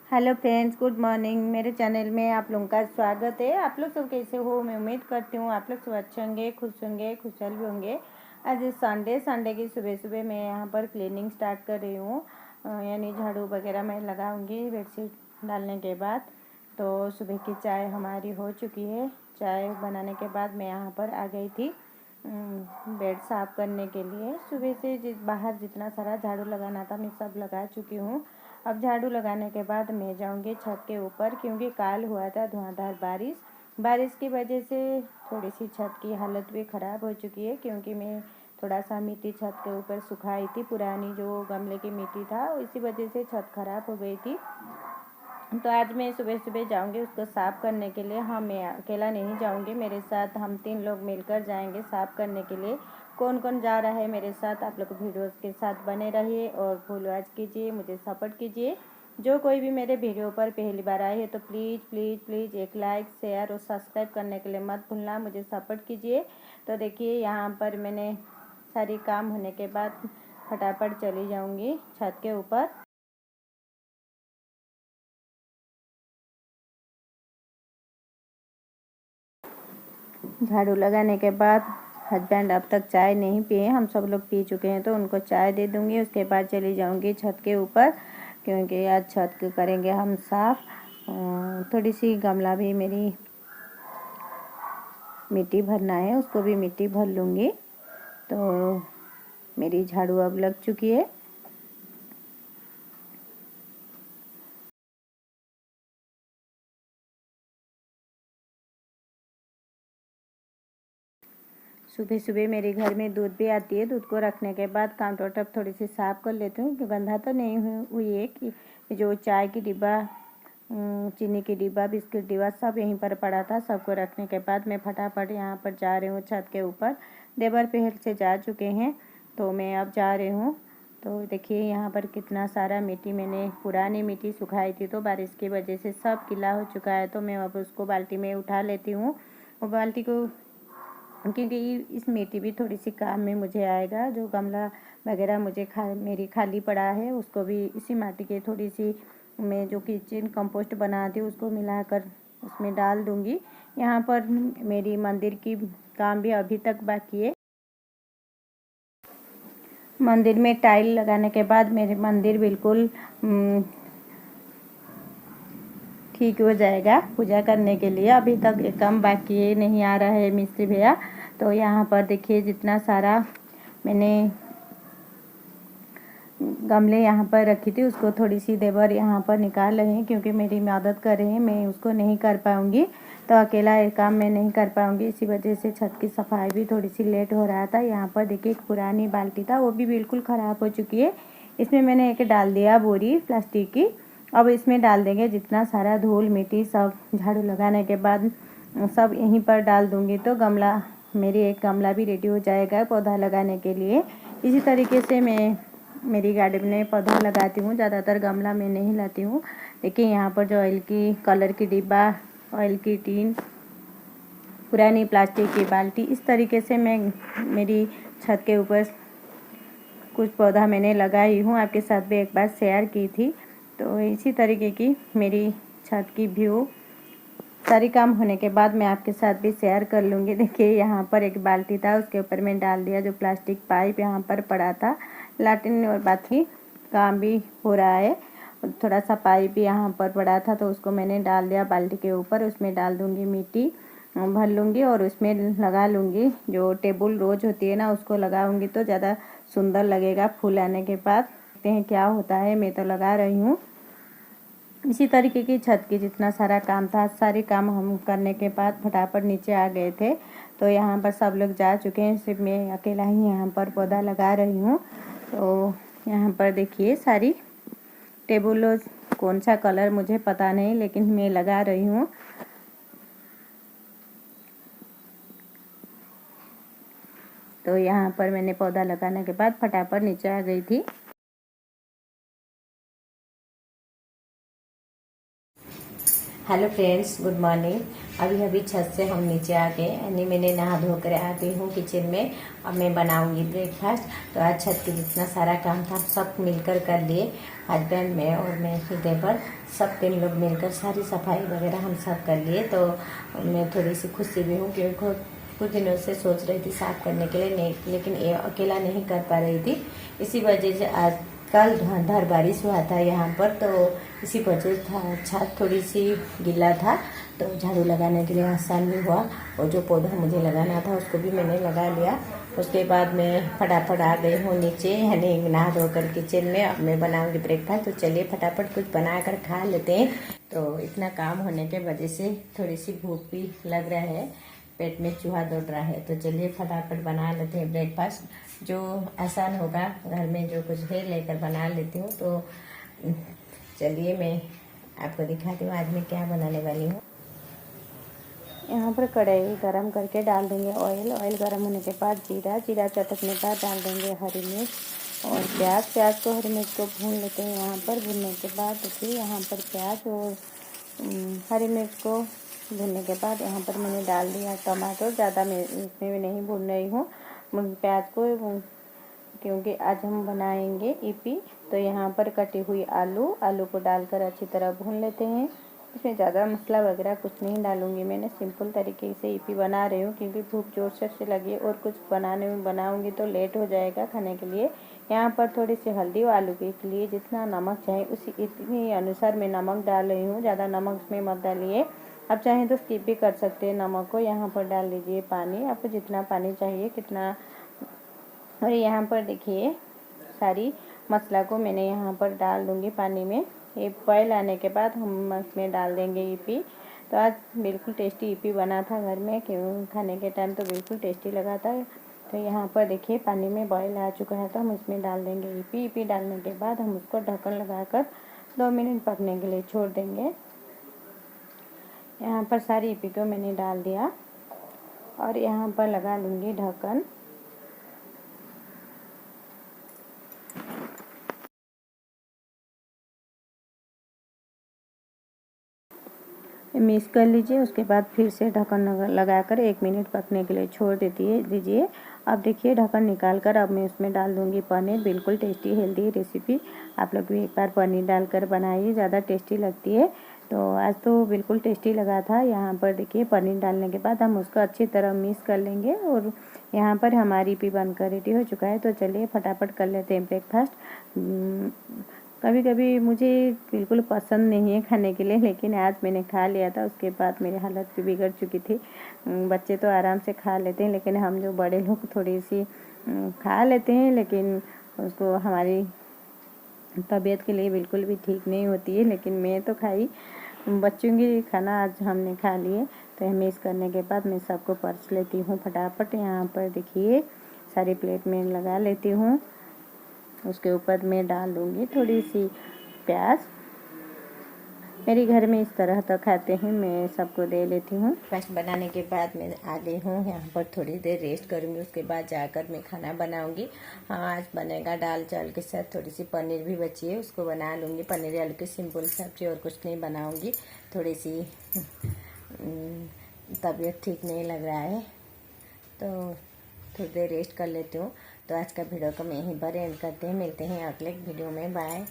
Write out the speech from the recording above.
Hello friends, good morning. मेरे channel में आप लोगों का स्वागत है। आप लोग सब कैसे हो? मैं उम्मीद करती हूँ आप लोग सब अच्छे होंगे, खुशहाल भी होंगे। आज संडे की सुबह सुबह मैं यहाँ पर क्लीनिंग स्टार्ट कर रही हूँ, यानी झाड़ू वगैरह मैं लगाऊंगी बेडशीट डालने के बाद। तो सुबह की चाय हमारी हो चुकी है। चाय बनाने के बाद मैं यहाँ पर आ गई थी बेड साफ़ करने के लिए। सुबह से बाहर जितना सारा झाड़ू लगाना था मैं सब लगा चुकी हूँ। अब झाड़ू लगाने के बाद मैं जाऊंगी छत के ऊपर, क्योंकि काल हुआ था धुआंधार बारिश की वजह से थोड़ी सी छत की हालत भी ख़राब हो चुकी है, क्योंकि मैं थोड़ा सा मिट्टी छत के ऊपर सुखाई थी। पुरानी जो गमले की मिट्टी था इसी वजह से छत ख़राब हो गई थी। तो आज मैं सुबह सुबह जाऊंगी उसको साफ़ करने के लिए। हाँ, मैं अकेला नहीं जाऊंगी, मेरे साथ हम 3 लोग मिलकर जाएंगे साफ़ करने के लिए। कौन कौन जा रहा है मेरे साथ, आप लोग वीडियोस के साथ बने रहिए और फॉलो आज कीजिए, मुझे सपोर्ट कीजिए। जो कोई भी मेरे वीडियो पर पहली बार आए है तो प्लीज़ प्लीज़ प्लीज़ एक लाइक, शेयर और सब्सक्राइब करने के लिए मत भूलना, मुझे सपोर्ट कीजिए। तो देखिए यहाँ पर मैंने सारी काम होने के बाद फटाफट चली जाऊँगी छत के ऊपर। झाड़ू लगाने के बाद हस्बैंड अब तक चाय नहीं पिए, हम सब लोग पी चुके हैं, तो उनको चाय दे दूंगी। उसके बाद चली जाऊंगी छत के ऊपर, क्योंकि आज छत को करेंगे हम साफ़। थोड़ी सी गमला भी मेरी मिट्टी भरना है, उसको भी मिट्टी भर लूँगी। तो मेरी झाड़ू अब लग चुकी है। सुबह सुबह मेरे घर में दूध भी आती है। दूध को रखने के बाद काउंटर टॉप थोड़ी सी साफ़ कर लेती हूँ कि गंदा तो नहीं हुई है। कि जो चाय की डिब्बा, चीनी की डिब्बा, बिस्किट डिब्बा सब यहीं पर पड़ा था। सबको रखने के बाद मैं फटाफट यहाँ पर जा रही हूँ छत के ऊपर। देवर पहल से जा चुके हैं, तो मैं अब जा रही हूँ। तो देखिए यहाँ पर कितना सारा मिट्टी, मैंने पुरानी मिट्टी सुखाई थी तो बारिश की वजह से सब गीला हो चुका है। तो मैं अब उसको बाल्टी में उठा लेती हूँ। वो बाल्टी को, क्योंकि इस मिट्टी भी थोड़ी सी काम में मुझे आएगा। जो गमला वगैरह मुझे मेरी खाली पड़ा है उसको भी इसी माटी के थोड़ी सी मैं जो किचन कंपोस्ट बनाती हूँ उसको मिलाकर उसमें डाल दूँगी। यहाँ पर मेरी मंदिर की काम भी अभी तक बाकी है। मंदिर में टाइल लगाने के बाद मेरे मंदिर बिल्कुल ठीक हो जाएगा पूजा करने के लिए। अभी तक एक काम बाकी है, नहीं आ रहा है मिस्त्री भैया। तो यहाँ पर देखिए जितना सारा मैंने गमले यहाँ पर रखी थी उसको थोड़ी सी देवर यहाँ पर निकाल रहे हैं, क्योंकि मेरी मदद कर रहे हैं, मैं उसको नहीं कर पाऊँगी। तो अकेला ये काम मैं नहीं कर पाऊँगी, इसी वजह से छत की सफाई भी थोड़ी सी लेट हो रहा था। यहाँ पर देखिए एक पुरानी बाल्टी था, वो भी बिल्कुल ख़राब हो चुकी है। इसमें मैंने एक डाल दिया बोरी प्लास्टिक की। अब इसमें डाल देंगे जितना सारा धूल मिट्टी सब झाड़ू लगाने के बाद सब यहीं पर डाल दूँगी। तो गमला, मेरी एक गमला भी रेडी हो जाएगा पौधा लगाने के लिए। इसी तरीके से मैं मेरी गार्डन में पौधा लगाती हूँ, ज़्यादातर गमला में नहीं लाती हूँ। देखिए यहाँ पर जो ऑयल की कलर की डिब्बा, ऑयल की टीन, पुरानी प्लास्टिक की बाल्टी, इस तरीके से मैं मेरी छत के ऊपर कुछ पौधा मैंने लगाई हूँ। आपके साथ भी एक बार शेयर की थी। तो इसी तरीके की मेरी छत की व्यू सारी काम होने के बाद मैं आपके साथ भी शेयर कर लूँगी। देखिए यहाँ पर एक बाल्टी था, उसके ऊपर मैं डाल दिया जो प्लास्टिक पाइप यहाँ पर पड़ा था। लैट्रिन और बाथरूम काम भी हो रहा है, थोड़ा सा पाइप भी यहाँ पर पड़ा था तो उसको मैंने डाल दिया बाल्टी के ऊपर। उसमें डाल दूँगी मिट्टी, भर लूँगी और उसमें लगा लूँगी जो टेबल रोज होती है ना, उसको लगाऊँगी तो ज़्यादा सुंदर लगेगा फूल आने के बाद। देखते हैं क्या होता है, मैं तो लगा रही हूँ। इसी तरीके की छत की जितना सारा काम था, सारे काम हम करने के बाद फटाफट नीचे आ गए थे। तो यहाँ पर सब लोग जा चुके हैं, सिर्फ मैं अकेला ही यहाँ पर पौधा लगा रही हूँ। तो यहाँ पर देखिए सारी टेबल, कौन सा कलर मुझे पता नहीं, लेकिन मैं लगा रही हूँ। तो यहाँ पर मैंने पौधा लगाने के बाद फटाफट नीचे आ गई थी। Hello friends, good morning. अभी अभी छत से हम नीचे आ गए, यानी मैंने नहा धो कर आ गई हूँ किचन में। अब मैं बनाऊंगी ब्रेकफास्ट। तो आज छत के जितना सारा काम था सब मिलकर कर लिए, हस्बैंड में और मैं हृदय पर, सब 3 लोग मिलकर सारी सफाई वगैरह हम सब कर लिए। तो मैं थोड़ी सी खुशी भी हूँ क्योंकि कुछ दिनों से सोच रही थी साफ करने के लिए, नहीं, लेकिन ये अकेला नहीं कर पा रही थी। इसी वजह से आज कल धर बारिश हुआ था यहाँ पर, तो इसी वजह था छत थोड़ी सी गीला था, तो झाड़ू लगाने के लिए आसान भी हुआ। और जो पौधा मुझे लगाना था उसको भी मैंने लगा लिया। उसके बाद मैं फटाफट आ गई हूँ नीचे, यानी नहा धोकर किचन में। अब मैं बनाऊंगी ब्रेकफास्ट, तो चलिए फटाफट कुछ बना कर खा लेते हैं। तो इतना काम होने के वजह से थोड़ी सी भूख भी लग रहा है, पेट में चूहा दौड़ रहा है। तो चलिए फटाफट बना लेते हैं ब्रेकफास्ट, जो आसान होगा, घर में जो कुछ है लेकर बना लेती हूँ। तो चलिए मैं आपको दिखाती हूँ आज मैं क्या बनाने वाली हूँ। यहाँ पर कढ़ाई गरम करके डाल देंगे ऑयल गरम होने के बाद जीरा चटकने के बाद डाल देंगे हरी मिर्च और प्याज को, हरी मिर्च को भून लेते हैं। यहाँ पर भूनने के बाद देखिए, यहाँ पर प्याज और हरी मिर्च को भूनने के बाद यहाँ पर मैंने डाल दिया टमाटर। ज़्यादा मैं इसमें नहीं भून रही हूँ प्याज को, क्योंकि आज हम बनाएंगे ईपी। तो यहाँ पर कटी हुई आलू को डालकर अच्छी तरह भून लेते हैं। इसमें ज़्यादा मसाला वगैरह कुछ नहीं डालूंगी, मैंने सिंपल तरीके से ईपी बना रही हूँ क्योंकि भूख जोर से लगी और कुछ बनाऊंगी तो लेट हो जाएगा खाने के लिए। यहाँ पर थोड़ी सी हल्दी और आलू के लिए जितना नमक चाहे उसी इतनी अनुसार मैं नमक डाल रही हूँ। ज़्यादा नमक इसमें मत डालिए, आप चाहें तो स्किप भी कर सकते हैं नमक को। यहाँ पर डाल दीजिए पानी, आपको जितना पानी चाहिए कितना। और यहाँ पर देखिए सारी मसाला को मैंने यहाँ पर डाल दूँगी पानी में। ये बॉयल आने के बाद हम इसमें डाल देंगे ईपी। तो आज बिल्कुल टेस्टी ईपी बना था घर में, क्यों खाने के टाइम तो बिल्कुल टेस्टी लगा था। तो यहाँ पर देखिए पानी में बॉयल आ चुका है, तो हम इसमें डाल देंगे ईपी डालने के बाद हम उसको ढक्कन लगाकर 2 मिनट पकने के लिए छोड़ देंगे। यहाँ पर सारी ईपी को मैंने डाल दिया और यहाँ पर लगा लूँगी ढक्कन। मिक्स कर लीजिए, उसके बाद फिर से ढक्कन लगाकर 1 मिनट पकने के लिए छोड़ दीजिए। अब देखिए ढक्कन निकाल कर अब मैं उसमें डाल दूँगी पनीर। बिल्कुल टेस्टी हेल्दी रेसिपी, आप लोग भी एक बार पनीर डालकर बनाइए, ज़्यादा टेस्टी लगती है। तो आज तो बिल्कुल टेस्टी लगा था। यहाँ पर देखिए पनीर डालने के बाद हम उसको अच्छी तरह मिक्स कर लेंगे और यहाँ पर हमारी ईपी बनकर रेडी हो चुका है। तो चलिए फटाफट कर लेते हैं ब्रेकफास्ट। कभी कभी मुझे बिल्कुल पसंद नहीं है खाने के लिए, लेकिन आज मैंने खा लिया था। उसके बाद मेरी हालत भी बिगड़ चुकी थी। बच्चे तो आराम से खा लेते हैं, लेकिन हम जो बड़े लोग थोड़ी सी खा लेते हैं, लेकिन उसको हमारी तबीयत के लिए बिल्कुल भी ठीक नहीं होती है। लेकिन मैं तो खाई, बच्चों की खाना आज हमने खा लिए। तो मिक्स करने के बाद मैं सबको परस लेती हूँ फटाफट। यहाँ पर देखिए सारी प्लेट में लगा लेती हूँ। उसके ऊपर मैं डाल दूँगी थोड़ी सी प्याज। मेरे घर में इस तरह तो खाते हैं, मैं सबको दे लेती हूँ। फर्स्ट बनाने के बाद मैं आ गई हूँ यहाँ पर, थोड़ी देर रेस्ट करूँगी, उसके बाद जाकर मैं खाना बनाऊँगी। हाँ, आज बनेगा दाल चावल के साथ थोड़ी सी पनीर भी बची है, उसको बना लूँगी। पनीर आलू की सिंपल सब्जी, और कुछ नहीं बनाऊँगी। थोड़ी सी तबीयत ठीक नहीं लग रहा है, तो थोड़ी देर रेस्ट कर लेती हूँ। तो आज का वीडियो को मैं यहीं पर एंड करते हैं, मिलते हैं अगले वीडियो में। बाय।